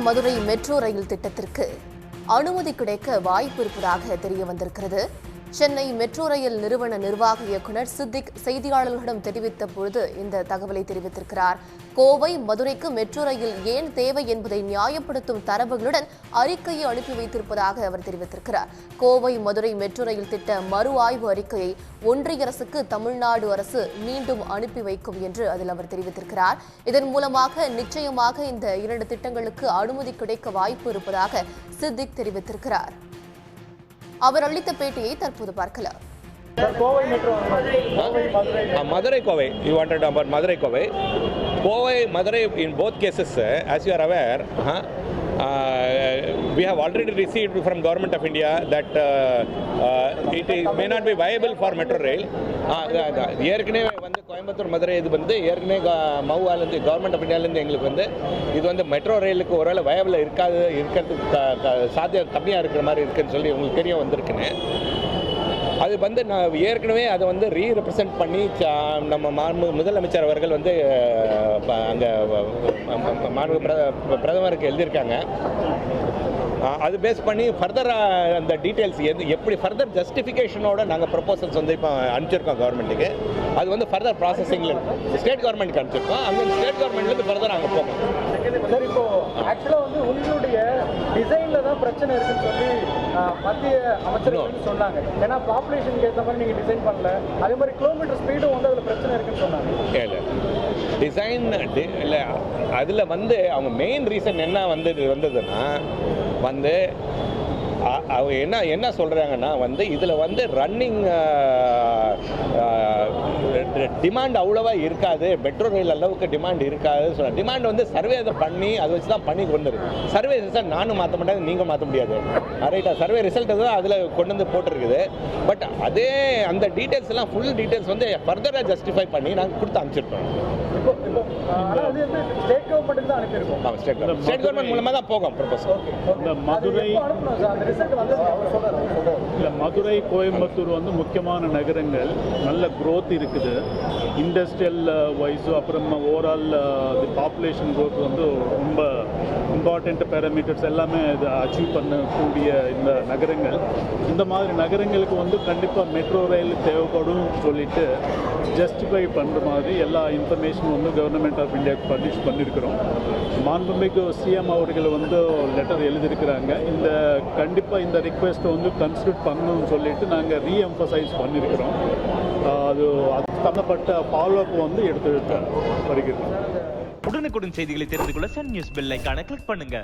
Madurai metro rail திட்டத்திற்கு அனுமதி கிடைக்க வாய்ப்பு இருப்பதாக தெரிய வந்திருக்கிறது. சென்னை மெட்ரோ ரயில் நிறுவன நிர்வாக இயக்குநர் சித்திக் செய்தியாளர்களிடம் தெரிவித்த பொழுது இந்த தகவலை தெரிவித்திருக்கிறார். கோவை மதுரைக்கு மெட்ரோ ரயில் ஏன் தேவை என்பதை நியாயப்படுத்தும் தரவுகளுடன் அறிக்கையை அனுப்பி வைத்திருப்பதாக அவர் தெரிவித்திருக்கிறார். கோவை மதுரை மெட்ரோ ரயில் திட்ட மறு ஆய்வு அறிக்கையை ஒன்றிய அரசுக்கு தமிழ்நாடு அரசு மீண்டும் அனுப்பி வைக்கும் என்று அதில் அவர் தெரிவித்திருக்கிறார். இதன் மூலமாக நிச்சயமாக இந்த 2 திட்டங்களுக்கு அனுமதி கிடைக்க வாய்ப்பு இருப்பதாக சித்திக் தெரிவித்திருக்கிறார். அவர் அளித்த பேட்டியை தற்போது பார்க்கலாம். Madurai Kovai, you wanted about Madurai Kovai. Kovai, Madurai, in both cases, as you are aware, we have already received from Government of India that may not be viable for metro rail. ஏற்கனவே வந்து கோயம்புத்தூர் மதுரை இது வந்து ஏற்கனவே மவுவாலேருந்து government of இந்தியாவிலேருந்து எங்களுக்கு வந்து இது வந்து மெட்ரோ ரயிலுக்கு ஒருவேளை வயபிள் இருக்கிறதுக்கு சாத்தியம் கம்மியாக இருக்கிற மாதிரி இருக்குன்னு சொல்லி உங்களுக்கு தெரிய வந்திருக்குன்னு. அது வந்து நான் ஏற்கனவே அதை வந்து ரீரெப்ரசன்ட் பண்ணி நம்ம முதலமைச்சர் அவர்கள் வந்து அங்கே பிரதமருக்கு எழுதியிருக்காங்க. அது பேஸ் பண்ணி ஃபர்தராக அந்த டீட்டெயில்ஸ் எப்படி ஃபர்தர் ஜஸ்டிஃபிகேஷனோட நாங்கள் ப்ரொபோசல்ஸ் வந்து இப்போ அனுப்பிச்சிருக்கோம் கவர்மெண்ட்டுக்கு. அது வந்து ஃபர்தர் ப்ராசஸிங்கில் ஸ்டேட் கவர்மெண்ட்டுக்கு அனுப்பிச்சிருக்கோம். அங்கே ஸ்டேட் கவர்மெண்ட்லேருந்து ஃபர்தர் அங்கே போகும். சார், இப்போ ஆக்சுவலாக வந்து உங்களுடைய டிசைனில் தான் பிரச்சனை இருக்குன்னு சொல்லி மத்திய அமைச்சர்கள் சொன்னாங்க. ஏன்னா பாப்புலேஷனுக்கு ஏற்ற மாதிரி நீங்கள் டிசைன் பண்ணல, அதே மாதிரி கிலோமீட்டர் ஸ்பீடும் வந்து அதில் பிரச்சனை இருக்குன்னு சொன்னாங்க. இல்லை டிசைன் இல்லை, அதில் வந்து அவங்க மெயின் ரீசன் என்ன வந்ததுன்னா வந்து அவங்க என்ன சொல்கிறாங்கன்னா வந்து இதில் வந்து ரன்னிங் டிமாண்ட் அவ்வளோவா இருக்காது, மெட்ரோ ரயில் அளவுக்கு டிமாண்ட் இருக்காது. டிமாண்ட் வந்து சர்வே அதை பண்ணி அதை வச்சு தான் பண்ணி கொண்டு வருது. சர்வே ரிசல்ட் நானும் மாற்ற மாட்டேன், நீங்கள் மாற்ற முடியாது. ரைட்டா, சர்வே ரிசல்ட் தான் அதில் கொண்டு வந்து போட்டிருக்குது. பட் அதே அந்த டீட்டெயில்ஸ் எல்லாம் ஃபுல் டீட்டெயில்ஸ் வந்து ஃபர்தராக ஜஸ்டிஃபை பண்ணி நாங்கள் கொடுத்து அனுப்பிச்சிருக்கோம். ஸ்டேட் கவர்மெண்ட் மூலமாக தான் போகும் ப்ரொபோசல். மதுரை கோயம்புத்தூர் வந்து முக்கியமான நகரங்கள், நல்ல க்ரோத் இருக்குது இண்டஸ்ட்ரியல் வைஸு. அப்புறம் ஓவரால் பாப்புலேஷன் க்ரோத் வந்து ரொம்ப இம்பார்ட்டண்ட் பேராமீட்டர்ஸ் எல்லாமே இது அச்சீவ் பண்ணக்கூடிய இந்த நகரங்கள். இந்த மாதிரி நகரங்களுக்கு வந்து கண்டிப்பாக மெட்ரோ ரயில் தேவைப்படும் சொல்லிட்டு ஜஸ்டிஃபை பண்ணுற மாதிரி எல்லா இன்ஃபர்மேஷன் வந்து கவர்மெண்ட் ஆஃப் இந்தியாவுக்கு பப்ளிஷ் பண்ணியிருக்கிறோம். மாண்புமிகு சிஎம் அவர்கள் வந்து லெட்டர் எழுதியிருக்கிறாங்க. இந்த கண்டிப்பாக இந்த ரிக்வெஸ்ட்டை வந்து கன்சிடர் பண்ணணும்னு சொல்லிட்டு நாங்கள் ரீஎம்பசைஸ் பண்ணியிருக்கிறோம். அது சம்பந்தப்பட்ட ஃபாலோஅப் வந்து எடுத்து வருகிறோம். உடனுக்குடன் செய்திகளை தெரிந்து கொள்ள சன் நியூஸ் பெல் ஐகானை கிளிக் பண்ணுங்க.